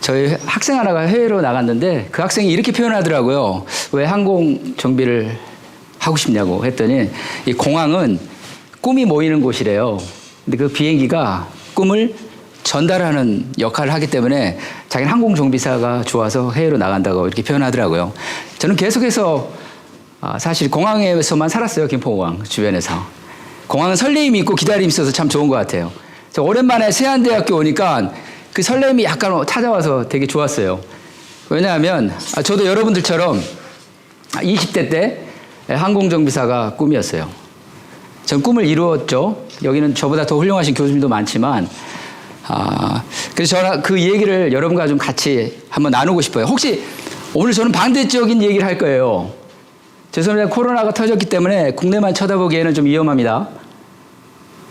저희 학생 하나가 해외로 나갔는데 그 학생이 이렇게 표현하더라고요. 왜 항공 정비를 하고 싶냐고 했더니 이 공항은 꿈이 모이는 곳이래요. 근데 그 비행기가 꿈을 전달하는 역할을 하기 때문에 자기는 항공 정비사가 좋아서 해외로 나간다고 이렇게 표현하더라고요. 저는 계속해서 사실 공항에서만 살았어요. 김포공항 주변에서. 공항은 설레임이 있고 기다림이 있어서 참 좋은 것 같아요. 저 오랜만에 세안대학교 오니까 그 설렘이 약간 찾아와서 되게 좋았어요. 왜냐하면 저도 여러분들처럼 20대 때 항공정비사가 꿈이었어요. 전 꿈을 이루었죠. 여기는 저보다 더 훌륭하신 교수님도 많지만 그래서 저는 그 얘기를 여러분과 좀 같이 한번 나누고 싶어요. 혹시 오늘 저는 반대적인 얘기를 할 거예요. 죄송합니다. 코로나가 터졌기 때문에 국내만 쳐다보기에는 좀 위험합니다.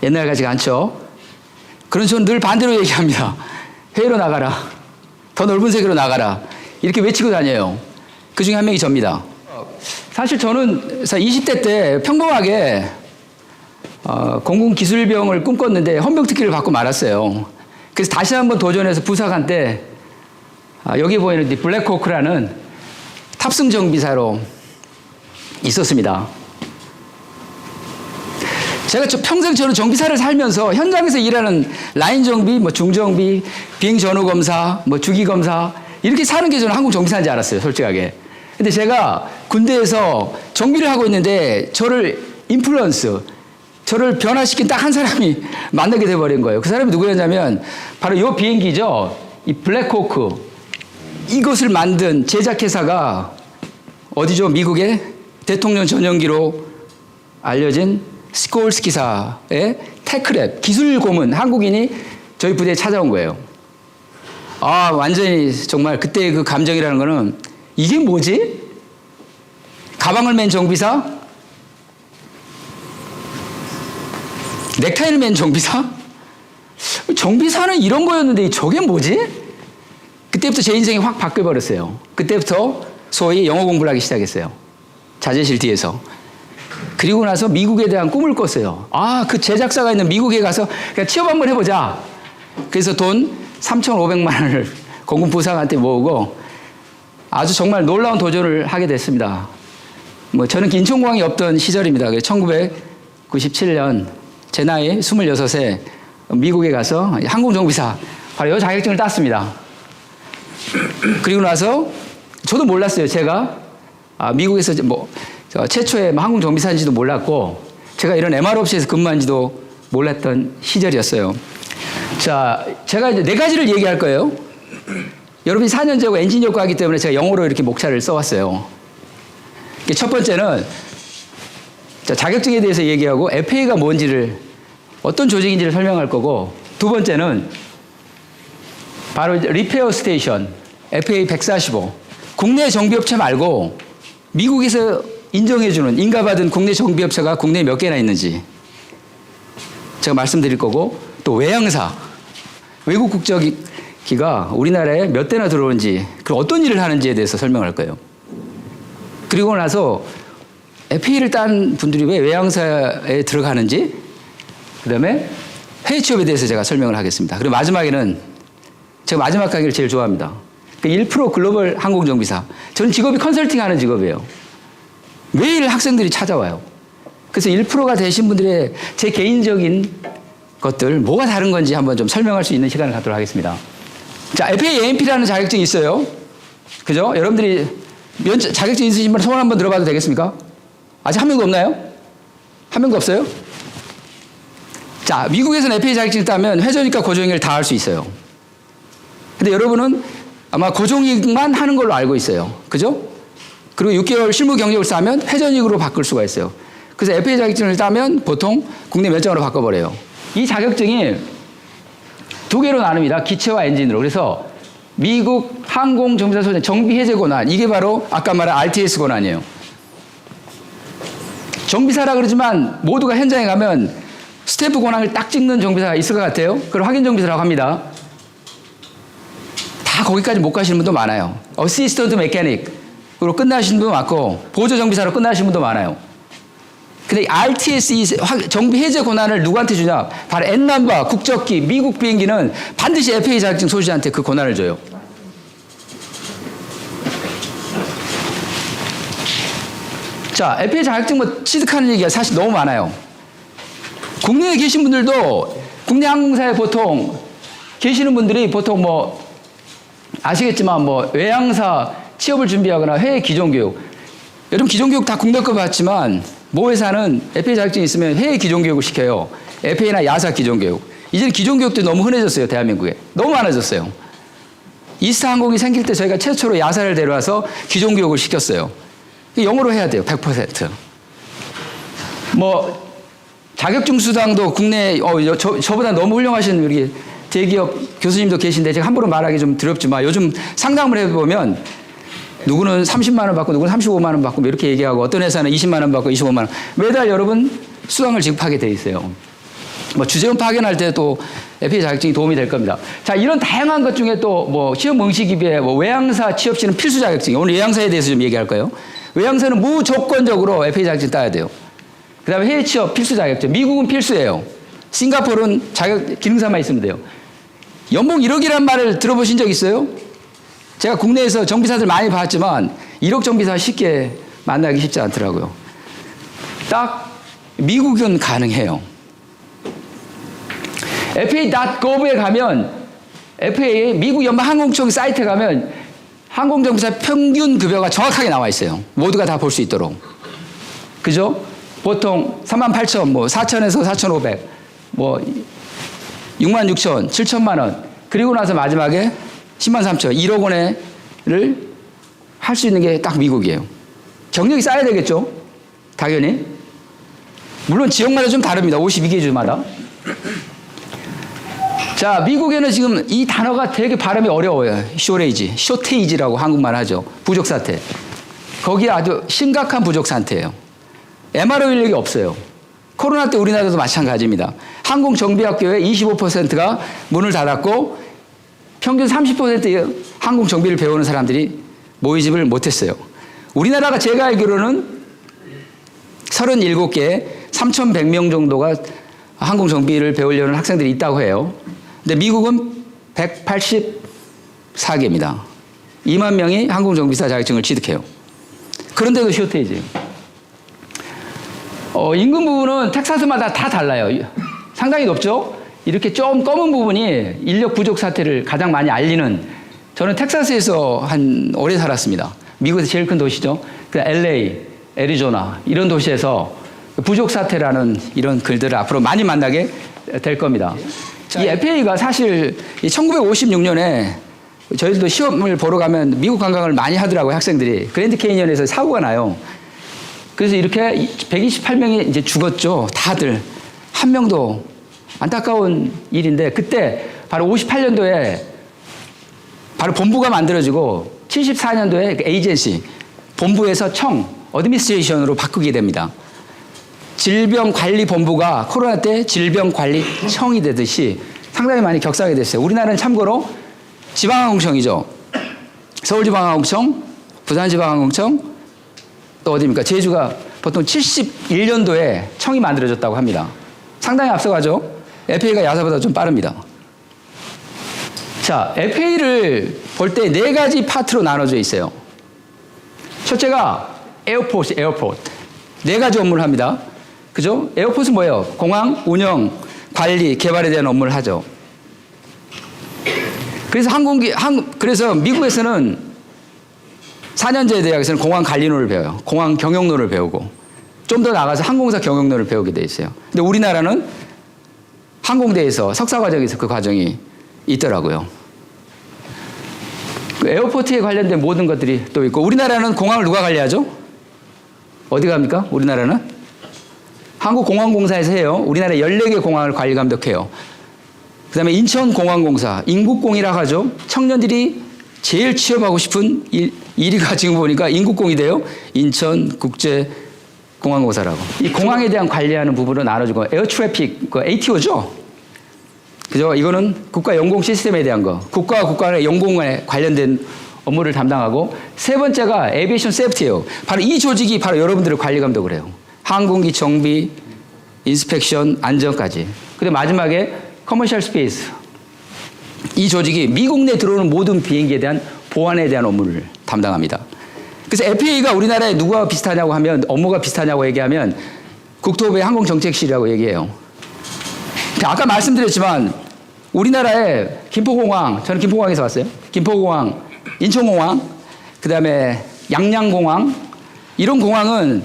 옛날 같지가 않죠. 그래서 저는 늘 반대로 얘기합니다. 해외로 나가라. 더 넓은 세계로 나가라. 이렇게 외치고 다녀요. 그 중에 한 명이 접니다. 사실 저는 20대 때 평범하게 공군기술병을 꿈꿨는데 헌병특기를 받고 말았어요. 그래서 다시 한번 도전해서 부사관 때 여기 보이는 블랙호크라는 탑승 정비사로 있었습니다. 제가 평생 저는 정비사를 살면서 현장에서 일하는 라인 정비, 중정비, 비행 전후 검사, 주기 검사 이렇게 사는 게 저는 한국 정비사인 줄 알았어요, 솔직하게. 근데 제가 군대에서 정비를 하고 있는데 저를 저를 변화시킨 딱 한 사람이 만나게 돼버린 거예요. 그 사람이 누구였냐면 바로 이 비행기죠. 이 블랙호크. 이것을 만든 제작회사가 어디죠? 미국의 대통령 전용기로 알려진 스콜스키사의 테크랩 기술 고문 한국인이 저희 부대에 찾아온 거예요. 완전히 정말 그때 그 감정이라는 거는 이게 뭐지? 가방을 맨 정비사? 넥타이를 맨 정비사? 정비사는 이런 거였는데 저게 뭐지? 그때부터 제 인생이 확 바뀌어버렸어요. 그때부터 소위 영어 공부를 하기 시작했어요. 자재실 뒤에서. 그리고 나서 미국에 대한 꿈을 꿨어요. 그 제작사가 있는 미국에 가서 그냥 취업 한번 해보자. 그래서 돈 3,500만 원을 공군 부사관한테 모으고 아주 정말 놀라운 도전을 하게 됐습니다. 저는 인천공항이 없던 시절입니다. 1997년 제 나이 26에 미국에 가서 항공정비사 바로 이 자격증을 땄습니다. 그리고 나서 저도 몰랐어요. 제가 미국에서 최초의 항공정비사인지도 몰랐고 제가 이런 MR업체에서 근무한지도 몰랐던 시절이었어요. 자, 제가 이제 4가지를 얘기할 거예요. 여러분이 4년제고 엔지니어과 하기 때문에 제가 영어로 이렇게 목차를 써왔어요. 첫 번째는 자격증에 대해서 얘기하고 FA가 뭔지를 어떤 조직인지를 설명할 거고 두 번째는 바로 리페어 스테이션 FA 145 국내 정비업체 말고 미국에서 인정해주는 인가받은 국내 정비업체가 국내에 몇 개나 있는지 제가 말씀드릴 거고 또 외항사 외국 국적기가 우리나라에 몇 대나 들어오는지 그리고 어떤 일을 하는지에 대해서 설명할 거예요. 그리고 나서 FA를 딴 분들이 왜 외항사에 들어가는지 그 다음에 해외 취업에 대해서 제가 설명을 하겠습니다. 그리고 마지막에는 제가 마지막 강의를 제일 좋아합니다. 1% 글로벌 항공정비사. 저는 직업이 컨설팅하는 직업이에요. 매일 학생들이 찾아와요. 그래서 1%가 되신 분들의 제 개인적인 것들 뭐가 다른 건지 한번 좀 설명할 수 있는 시간을 갖도록 하겠습니다. 자, FAAMP라는 자격증이 있어요. 그죠? 여러분들이 자격증 있으신 분 소원 한번 들어봐도 되겠습니까? 아직 한 명도 없나요? 한 명도 없어요? 자, 미국에서는 FA 자격증을 따면 회전익과 고정익을 다 할 수 있어요. 근데 여러분은 아마 고정익만 하는 걸로 알고 있어요. 그죠? 그리고 6개월 실무 경력을 쌓으면 회전익으로 바꿀 수가 있어요. 그래서 FA 자격증을 따면 보통 국내 면허로 바꿔버려요. 이 자격증이 2개로 나눕니다. 기체와 엔진으로. 그래서 미국 항공정비사 소재 정비해제 권한 이게 바로 아까 말한 RTS 권한이에요. 정비사라 그러지만 모두가 현장에 가면 스탬프 권한을 딱 찍는 정비사가 있을 것 같아요. 그걸 확인 정비사라고 합니다. 다 거기까지 못 가시는 분도 많아요. 어시스턴트 메커닉으로 끝나신 분도 많고 보조 정비사로 끝나신 분도 많아요. 근데 RTS 이 정비 해제 권한을 누구한테 주냐? 바로 엔남바, 국적기, 미국 비행기는 반드시 FAA 자격증 소유자한테 그 권한을 줘요. 자, FAA 자격증 뭐 취득하는 얘기가 사실 너무 많아요. 국내에 계신 분들도 국내 항공사에 보통 계시는 분들이 보통 뭐 아시겠지만 뭐 외항사 취업을 준비하거나 해외 기존교육, 여러분 기존교육 다 국내 거 봤지만 모 회사는 FAA 자격증이 있으면 해외 기존교육을 시켜요. FAA나 야사 기존교육. 이제는 기존교육도 너무 흔해졌어요. 대한민국에. 너무 많아졌어요. 이스타항공이 생길 때 저희가 최초로 야사를 데려와서 기존교육을 시켰어요. 영어로 해야 돼요. 100%. 뭐 자격증 수당도 국내 저보다 너무 훌륭하신 우리 대기업 교수님도 계신데 제가 함부로 말하기 좀 두렵지만 요즘 상담을 해보면 누구는 30만 원 받고 누구는 35만 원 받고 이렇게 얘기하고 어떤 회사는 20만 원 받고 25만 원 매달 여러분 수당을 지급하게 돼 있어요. 뭐 주재원 파견할 때도 FAA 자격증이 도움이 될 겁니다. 자, 이런 다양한 것 중에 또 뭐 시험 응시기비에 뭐 외항사 취업 시는 필수 자격증. 오늘 외항사에 대해서 좀 얘기할 거예요. 외항사는 무조건적으로 FAA 자격증 따야 돼요. 그 다음에 해외 취업 필수 자격증. 미국은 필수예요. 싱가포르는 기능사만 있으면 돼요. 연봉 1억이라는 말을 들어보신 적 있어요? 제가 국내에서 정비사들 많이 봤지만 1억 정비사 쉽게 만나기 쉽지 않더라고요. 딱 미국은 가능해요. FAA.gov에 가면 FAA 미국 연방항공청 사이트에 가면 항공정비사 평균 급여가 정확하게 나와 있어요. 모두가 다 볼 수 있도록. 그죠? 보통 38,000, 뭐 4,000에서 4,500, 뭐 66,000, 7,000만 원. 그리고 나서 마지막에 10만 3천, 1억 원을 할 수 있는 게 딱 미국이에요. 경력이 쌓여야 되겠죠? 당연히. 물론 지역마다 좀 다릅니다. 52개 주마다. 자, 미국에는 지금 이 단어가 되게 발음이 어려워요. 쇼테이지라고 한국말 하죠. 부족 사태. 거기에 아주 심각한 부족 상태예요. MRO 인력이 없어요. 코로나 때 우리나라도 마찬가지입니다. 항공정비학교의 25%가 문을 닫았고 평균 30%의 항공정비를 배우는 사람들이 모이집을 못했어요. 우리나라가 제가 알기로는 37개 3,100명 정도가 항공정비를 배우려는 학생들이 있다고 해요. 근데 미국은 184개입니다. 2만 명이 항공정비사 자격증을 취득해요. 그런데도 쇼테이지예요. 인근 부분은 텍사스마다 다 달라요. 상당히 높죠? 이렇게 좀 검은 부분이 인력 부족 사태를 가장 많이 알리는, 저는 텍사스에서 오래 살았습니다. 미국에서 제일 큰 도시죠. LA, 애리조나 이런 도시에서 부족 사태라는 이런 글들을 앞으로 많이 만나게 될 겁니다. 이 FAA가 사실 1956년에 저희들도 시험을 보러 가면 미국 관광을 많이 하더라고요. 학생들이. 그랜드 캐니언에서 사고가 나요. 그래서 이렇게 128명이 이제 죽었죠. 다들. 한 명도. 안타까운 일인데 그때 바로 58년도에 바로 본부가 만들어지고 74년도에 그 에이전시, 본부에서 어드미니스트레이션으로 바꾸게 됩니다. 질병관리본부가 코로나 때 질병관리청이 되듯이 상당히 많이 격상이 됐어요. 우리나라는 참고로 지방항공청이죠. 서울지방항공청, 부산지방항공청, 또 어디입니까? 제주가 보통 71년도에 청이 만들어졌다고 합니다. 상당히 앞서가죠. FAA가 야사보다 좀 빠릅니다. 자, FAA를 볼 때 4가지 파트로 나눠져 있어요. 첫째가 에어포트. 4가지 업무를 합니다. 그죠? 에어포트는 뭐예요? 공항, 운영, 관리, 개발에 대한 업무를 하죠. 그래서 미국에서는 4년제 대학에서는 공항 관리론을 배워요. 공항 경영론을 배우고 좀 더 나가서 항공사 경영론을 배우게 돼 있어요. 근데 우리나라는 항공대에서 석사과정에서 그 과정이 있더라고요. 그 에어포트에 관련된 모든 것들이 또 있고, 우리나라는 공항을 누가 관리하죠? 어디 갑니까? 우리나라는? 한국공항공사에서 해요. 우리나라 14개 공항을 관리 감독해요. 그 다음에 인천공항공사, 인국공이라고 하죠. 청년들이 제일 취업하고 싶은 1위가 지금 보니까 인국공이 돼요. 인천국제공항공사라고. 이 공항에 대한 관리하는 부분을 나눠주고, 에어 트래픽, 그 ATO죠. 그죠? 이거는 국가 연공 시스템에 대한 거. 국가와 국가의 연공에 관련된 업무를 담당하고, 세 번째가 에비에이션 세프티예요. 바로 이 조직이 바로 여러분들을 관리 감독을 해요. 항공기 정비, 인스펙션, 안전까지. 그리고 마지막에 커머셜 스페이스. 이 조직이 미국 내 들어오는 모든 비행기에 대한 보안에 대한 업무를 담당합니다. 그래서 FAA가 우리나라에 누가 비슷하냐고 하면, 업무가 비슷하냐고 얘기하면 국토부의 항공정책실이라고 얘기해요. 아까 말씀드렸지만 우리나라에 김포공항, 저는 김포공항에서 왔어요. 김포공항, 인천공항, 그 다음에 양양공항, 이런 공항은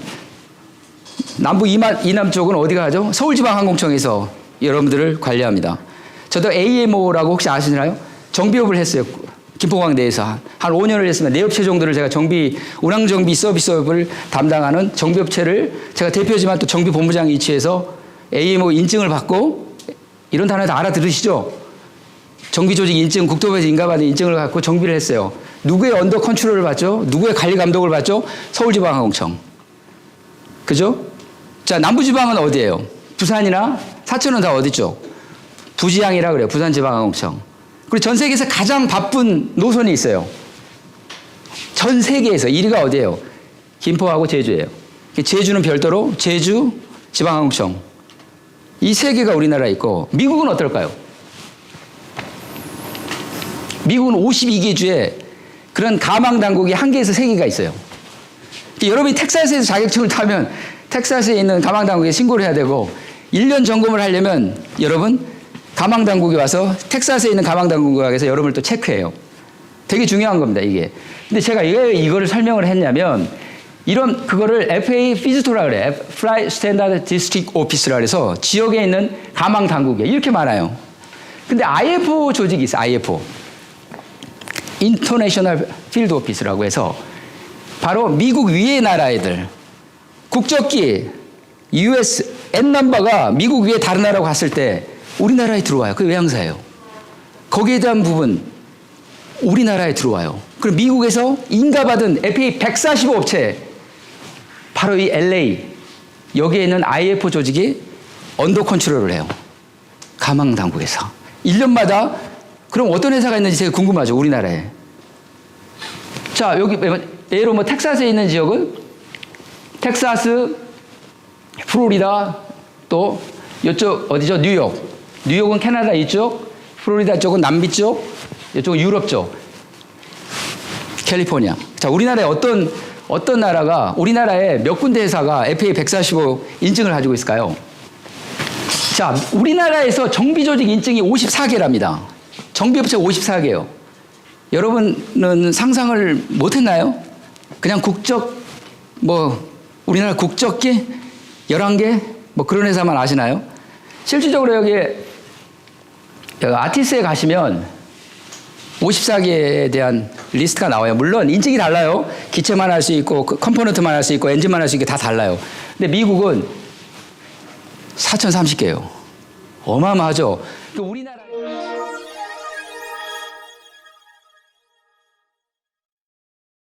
남부 이남 쪽은 어디가 하죠? 서울지방항공청에서 여러분들을 관리합니다. 저도 AMO라고 혹시 아시나요? 정비업을 했어요. 김포공항 내에서 한 5년을 했으면 4업체 정도를 제가 운항정비 서비스업을 담당하는 정비업체를 제가 대표지만 또 정비본부장 위치에서 AMO 인증을 받고, 이런 단어 다 알아들으시죠? 정비조직 인증, 국토부에서 인가받은 인증을 갖고 정비를 했어요. 누구의 언더 컨트롤을 받죠? 누구의 관리 감독을 받죠? 서울지방항공청. 그죠? 자, 남부지방은 어디예요? 부산이나 사천은 다 어디죠? 부지항이라 그래요. 부산지방항공청. 그리고 전 세계에서 가장 바쁜 노선이 있어요. 전 세계에서 1위가 어디예요? 김포하고 제주예요. 제주는 별도로 제주 지방항공청. 이 세 개가 우리나라에 있고, 미국은 어떨까요? 미국은 52개 주에 그런 가망 당국이 1개에서 3개가 있어요. 여러분이 텍사스에서 자격증을 타면 텍사스에 있는 가망 당국에 신고를 해야 되고, 1년 점검을 하려면 여러분 가망 당국이 와서 텍사스에 있는 가망 당국에서 여러분을 또 체크해요. 되게 중요한 겁니다, 이게. 근데 제가 왜 이거를 설명을 했냐면, 그거를 FAA 피즈토라 그래. Flight Standard District Office라 그래서 지역에 있는 가망 당국에 이렇게 많아요. 근데 IFO 조직이 있어요, IFO. International Field Office라고 해서 바로 미국 위의 나라 애들. 국적기, US N넘버가 미국 위에 다른 나라로 갔을 때 우리나라에 들어와요. 그게 외항사예요. 거기에 대한 부분 우리나라에 들어와요. 그럼 미국에서 인가받은 FAA 145업체, 바로 이 LA, 여기에 있는 IFO 조직이 언더 컨트롤을 해요. 가망 당국에서. 1년마다 그럼 어떤 회사가 있는지 되게 궁금하죠, 우리나라에. 자, 여기 예로 텍사스에 있는 지역은 텍사스, 플로리다, 또 이쪽 어디죠? 뉴욕. 뉴욕은 캐나다 이쪽, 플로리다 쪽은 남미 쪽, 이쪽은 유럽 쪽, 캘리포니아. 자, 우리나라에 어떤 나라가, 우리나라에 몇 군데 회사가 FAA 145 인증을 가지고 있을까요? 자, 우리나라에서 정비조직 인증이 54개랍니다. 정비업체가 54개예요. 여러분은 상상을 못했나요? 그냥 우리나라 국적기 11개? 그런 회사만 아시나요? 실질적으로 여기 아티스에 가시면 54개에 대한 리스트가 나와요. 물론 인증이 달라요. 기체만 할 수 있고 컴포넌트만 할 수 있고 엔진만 할 수 있고 다 달라요. 근데 미국은 4,030개예요. 어마어마하죠. 우리나라